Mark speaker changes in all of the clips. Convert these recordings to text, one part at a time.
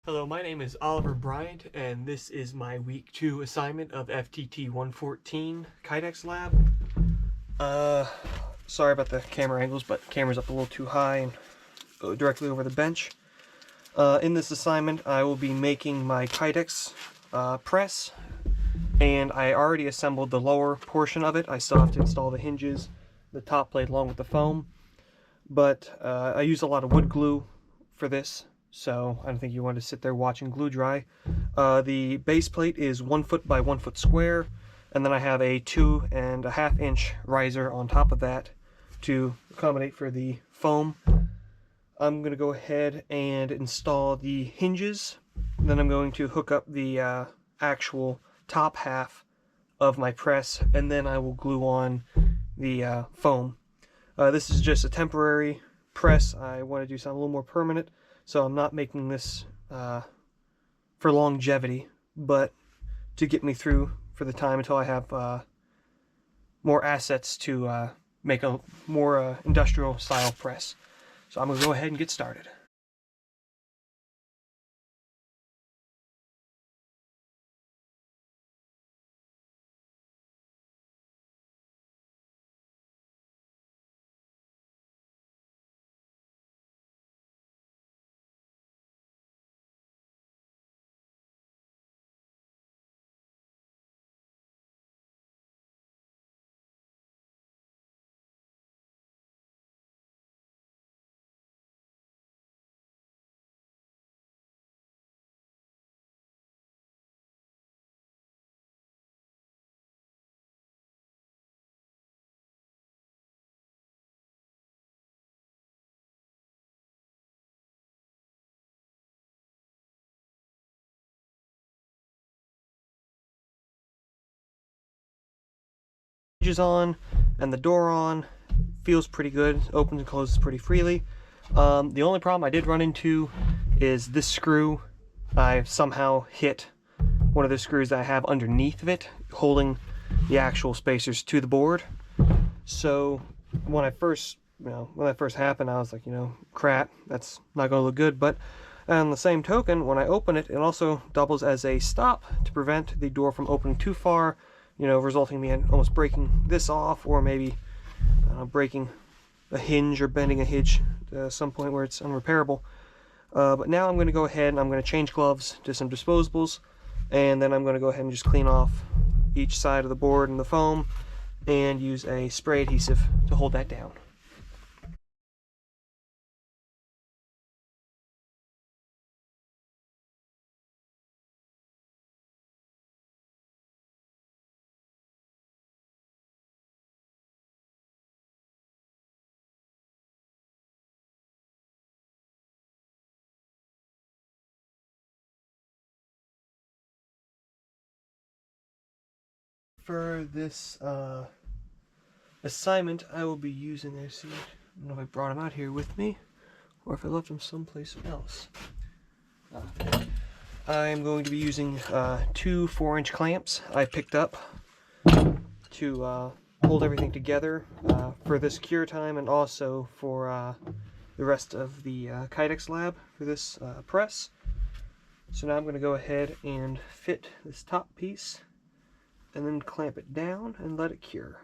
Speaker 1: Hello, my name is Oliver Bryant, and this is my week 2 assignment of FTT 114 Kydex Lab. Sorry about the camera angles, but the camera's up a little too high and directly over the bench. In this assignment, I will be making my Kydex press, and I already assembled the lower portion of it. I still have to install the hinges, the top plate along with the foam, but I use a lot of wood glue for this. So I don't think you want to sit there watching glue dry. The base plate is 1 foot by 1 foot square, and then I have a 2.5 inch riser on top of that to accommodate for the foam. I'm going to go ahead and install the hinges. Then I'm going to hook up the actual top half of my press, and then I will glue on the foam. This is just a temporary press. I want to do something a little more permanent. So I'm not making this for longevity, but to get me through for the time until I have more assets to make a more industrial style press. So I'm going to go ahead and get started. Hinges on and the door on. Feels pretty good. Opens and closes pretty freely. The only problem I did run into is this screw. I've somehow hit one of the screws that I have underneath of it, holding the actual spacers to the board. So when that first happened, I was like, crap, that's not going to look good. But on the same token, when I open it, it also doubles as a stop to prevent the door from opening too far, resulting in me almost breaking this off, or maybe breaking a hinge or bending a hinge to some point where it's unrepairable. But now I'm going to go ahead and I'm going to change gloves to some disposables, and then I'm going to go ahead and just clean off each side of the board and the foam and use a spray adhesive to hold that down. For this assignment, I will be using, I don't know if I brought them out here with me, or if I left them someplace else. I'm going to be using 2 4-inch clamps I picked up to hold everything together for this cure time, and also for the rest of the Kydex lab for this press. So now I'm going to go ahead and fit this top piece and then clamp it down and let it cure.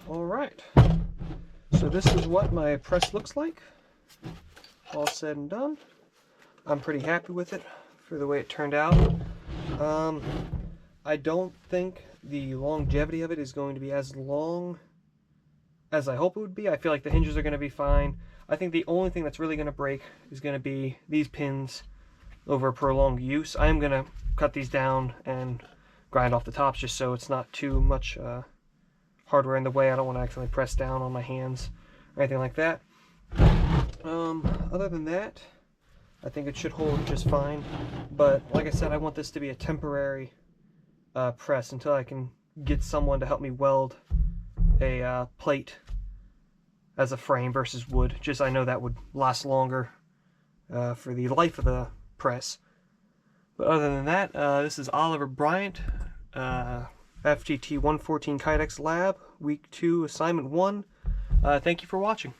Speaker 1: Alright, so this is what my press looks like, all said and done. I'm pretty happy with it for the way it turned out. I don't think the longevity of it is going to be as long as I hope it would be. I feel like the hinges are going to be fine. I think the only thing that's really going to break is going to be these pins over prolonged use. I am going to cut these down and grind off the tops just so it's not too much hardware in the way. I don't want to accidentally press down on my hands or anything like that. Other than that, I think it should hold just fine. But like I said, I want this to be a temporary press until I can get someone to help me weld a plate as a frame versus wood. Just I know that would last longer for the life of the press. But other than that, this is Oliver Bryant, FTT 114 Kydex Lab, Week 2, Assignment 1. Thank you for watching.